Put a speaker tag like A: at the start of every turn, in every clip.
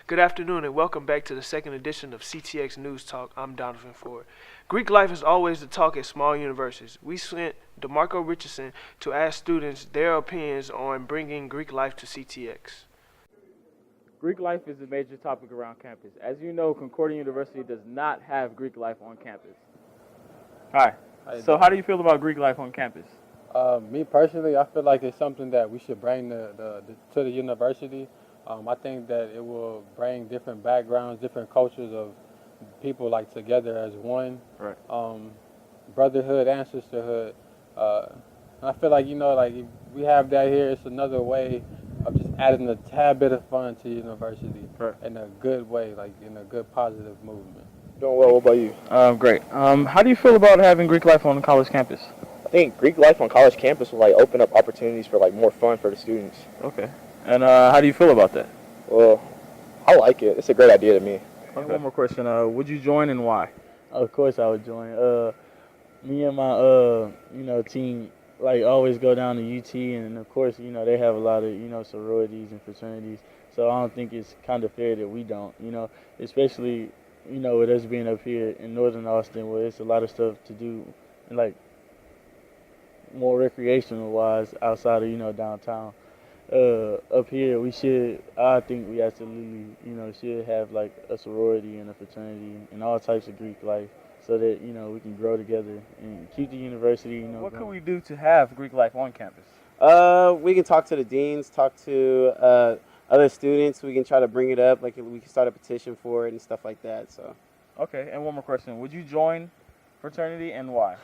A: Good afternoon and welcome back to the second edition of CTX News Talk. I'm Donovan Ford. Greek life is always the talk at small universities. We sent DeMarco Richardson to ask students their opinions on bringing Greek life to CTX.
B: Greek life is a major topic around campus. As you know, Concordia University does not have Greek life on campus. Hi. So how do you feel about Greek life on campus?
C: Me personally, I feel like it's something that we should bring to the university. I think that it will bring different backgrounds, different cultures of people like together as one.
B: Right.
C: Brotherhood and sisterhood. And I feel like, if we have that here, it's another way of just adding a tad bit of fun to university.
B: Right.
C: In a good way, like in a good positive movement.
D: Doing well. What about you?
B: Great. How do you feel about having Greek life on the college campus?
D: I think Greek life on college campus will open up opportunities for more fun for the students.
B: Okay. And how do you feel about that?
D: Well, I like it. It's a great idea to me.
B: And one more question. Would you join and why?
E: Of course I would join. Me and my team always go down to UT, and of course they have a lot of sororities and fraternities. So I don't think it's kind of fair that we don't. Especially with us being up here in Northern Austin, where it's a lot of stuff to do, more recreational wise outside of downtown. Up here, I think we absolutely, should have a sorority and a fraternity and all types of Greek life so that, we can grow together and keep the university,
B: What
E: going.
B: can we do to have Greek life on campus?
F: We can talk to the deans, talk to other students. We can try to bring it up, we can start a petition for it and stuff like that, so.
B: Okay, and one more question. Would you join fraternity and why?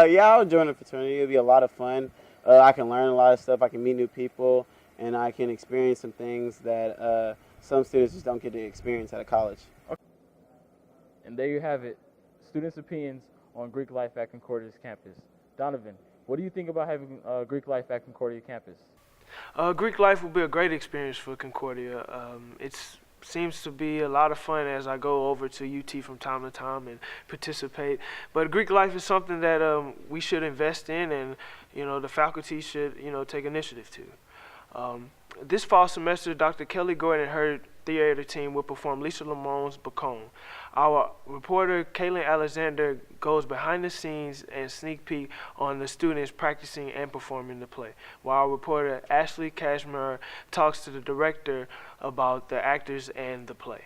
F: Yeah, I would join a fraternity. It would be a lot of fun. I can learn a lot of stuff. I can meet new people. And I can experience some things that some students just don't get to experience at a college.
B: Okay. And there you have it, students' opinions on Greek life at Concordia's campus. Donovan, what do you think about having Greek life at Concordia campus?
A: Greek life will be a great experience for Concordia. It seems to be a lot of fun as I go over to UT from time to time and participate. But Greek life is something that we should invest in, and the faculty should take initiative to. This fall semester, Dr. Kelly Gordon and her theater team will perform Lisa Lamone's Bocon. Our reporter, Kaylin Alexander, goes behind the scenes and sneak peek on the students practicing and performing the play, while our reporter, Ashley Cashmere, talks to the director about the actors and the play.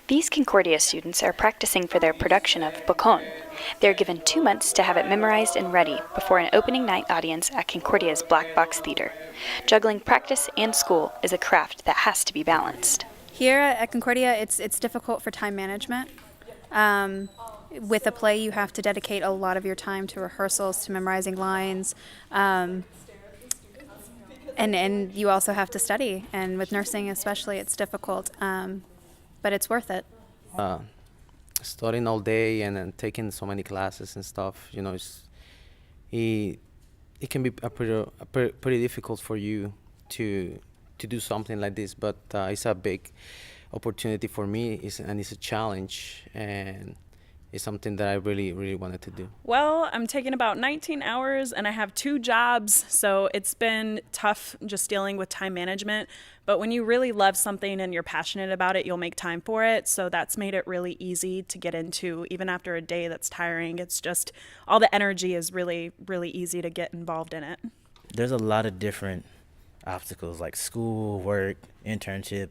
G: These Concordia students are practicing for their production of Bocon. They're given 2 months to have it memorized and ready before an opening night audience at Concordia's Black Box Theater. Juggling practice and school is a craft that has to be balanced.
H: Here at Concordia, it's difficult for time management. With a play, you have to dedicate a lot of your time to rehearsals, to memorizing lines, and you also have to study. And with nursing especially, it's difficult. But it's worth it.
I: Studying all day and then taking so many classes and stuff, it can be pretty difficult for you to do something like this. But it's a big opportunity for me, and it's a challenge, and it's something that I really, really wanted to do.
J: Well, I'm taking about 19 hours and I have 2 jobs, so it's been tough just dealing with time management. But when you really love something and you're passionate about it, you'll make time for it. So that's made it really easy to get into, even after a day that's tiring. It's just all the energy is really, really easy to get involved in it.
K: There's a lot of different obstacles like school, work, internship,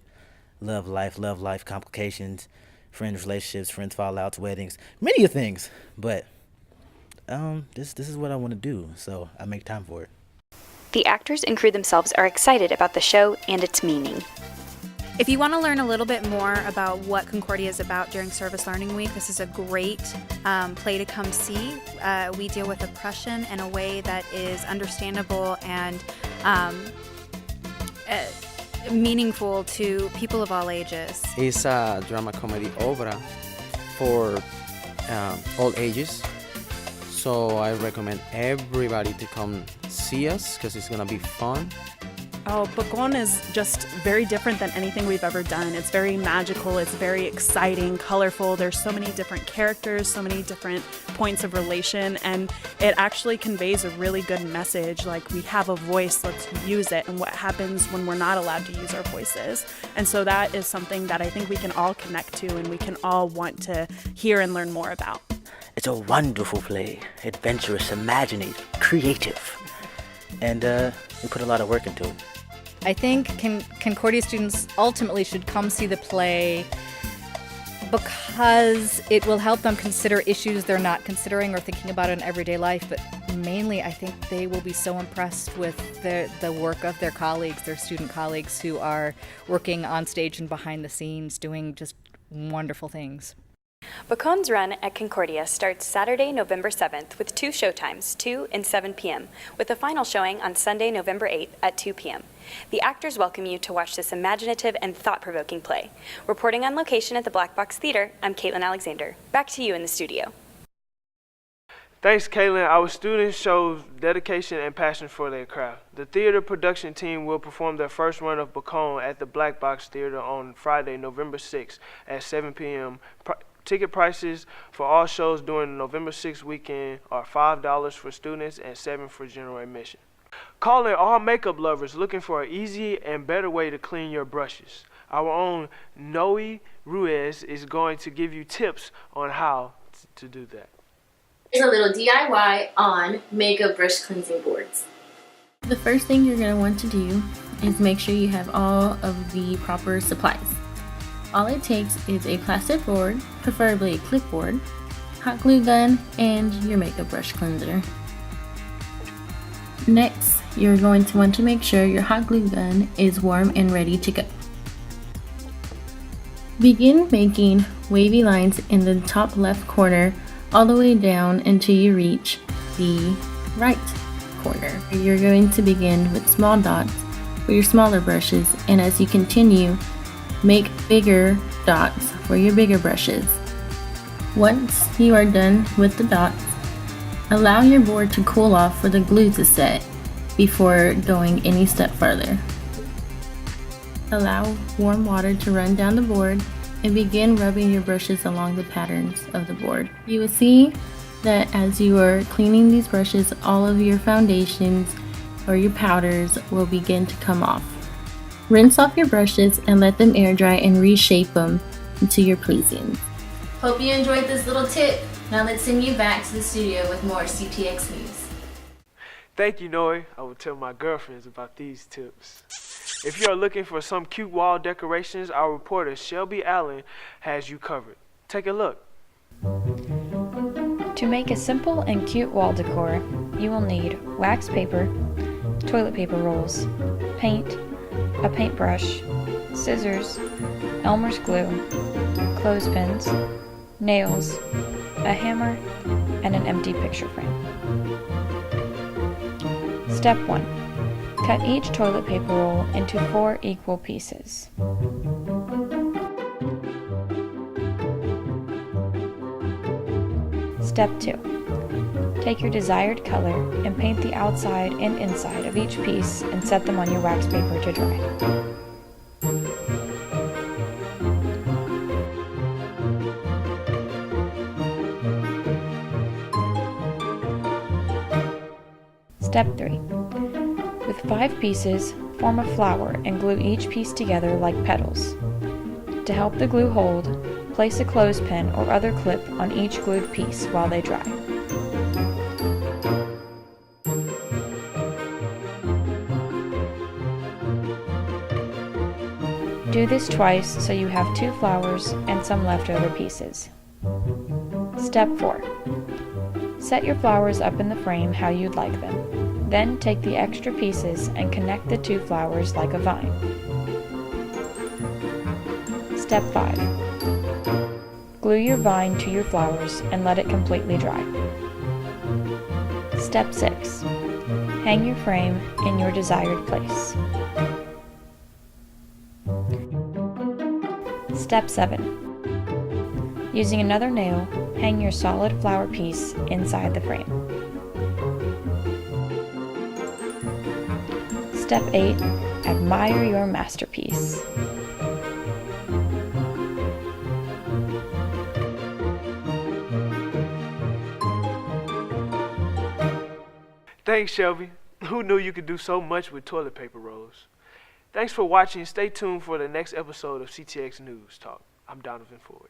K: love life complications, friends, relationships, friends, fallouts, weddings, many things. But this is what I want to do, so I make time for it.
G: The actors and crew themselves are excited about the show and its meaning.
H: If you want to learn a little bit more about what Concordia is about during Service Learning Week, this is a great play to come see. We deal with oppression in a way that is understandable and meaningful to people of all ages.
I: It's a drama comedy opera for all ages. So I recommend everybody to come see us because it's gonna be fun.
J: Oh, Bocon is just very different than anything we've ever done. It's very magical, it's very exciting, colorful. There's so many different characters, so many different points of relation, and it actually conveys a really good message. Like, we have a voice, let's use it, and what happens when we're not allowed to use our voices. And so that is something that I think we can all connect to and we can all want to hear and learn more about.
K: It's a wonderful play, adventurous, imaginative, creative, and we put a lot of work into it.
L: I think Concordia students ultimately should come see the play because it will help them consider issues they're not considering or thinking about in everyday life, but mainly I think they will be so impressed with the work of their colleagues, their student colleagues who are working on stage and behind the scenes doing just wonderful things.
G: Bocon's run at Concordia starts Saturday, November 7th with 2 showtimes, 2 and 7 p.m., with a final showing on Sunday, November 8th at 2 p.m. The actors welcome you to watch this imaginative and thought-provoking play. Reporting on location at the Black Box Theater, I'm Caitlin Alexander. Back to you in the studio.
A: Thanks, Caitlin. Our students show dedication and passion for their craft. The theater production team will perform their first run of Bocon at the Black Box Theater on Friday, November 6th at 7 p.m. Ticket prices for all shows during the November 6th weekend are $5 for students and $7 for general admission. Call in all makeup lovers looking for an easy and better way to clean your brushes. Our own Noe Ruiz is going to give you tips on how to do that.
M: Here's a little DIY on makeup brush cleansing boards.
N: The first thing you're going to want to do is make sure you have all of the proper supplies. All it takes is a plastic board, preferably a clipboard, hot glue gun, and your makeup brush cleanser. Next, you're going to want to make sure your hot glue gun is warm and ready to go. Begin making wavy lines in the top left corner all the way down until you reach the right corner. You're going to begin with small dots for your smaller brushes, and as you continue, make bigger dots for your bigger brushes. Once you are done with the dots, allow your board to cool off for the glue to set before going any step further. Allow warm water to run down the board and begin rubbing your brushes along the patterns of the board. You will see that as you are cleaning these brushes, all of your foundations or your powders will begin to come off. Rinse off your brushes and let them air dry and reshape them to your pleasing.
M: Hope you enjoyed this little tip. Now let's send you back to the studio with more CTX News.
A: Thank you, Noe. I will tell my girlfriends about these tips. If you are looking for some cute wall decorations, our reporter Shelby Allen has you covered. Take a look.
G: To make a simple and cute wall decor, you will need wax paper, toilet paper rolls, paint, a paintbrush, scissors, Elmer's glue, clothespins, nails, a hammer, and an empty picture frame. Step 1. Cut each toilet paper roll into 4 equal pieces. Step 2. Take your desired color and paint the outside and inside of each piece and set them on your wax paper to dry. Step 3. With 5 pieces, form a flower and glue each piece together like petals. To help the glue hold, place a clothespin or other clip on each glued piece while they dry. Do this twice so you have 2 flowers and some leftover pieces. Step 4. Set your flowers up in the frame how you'd like them. Then take the extra pieces and connect the 2 flowers like a vine. Step 5. Glue your vine to your flowers and let it completely dry. Step 6. Hang your frame in your desired place. Step 7. Using another nail, hang your solid flower piece inside the frame. Step 8. Admire your masterpiece.
A: Thanks, Shelby. Who knew you could do so much with toilet paper rolls? Thanks for watching. Stay tuned for the next episode of CTX News Talk. I'm Donovan Ford.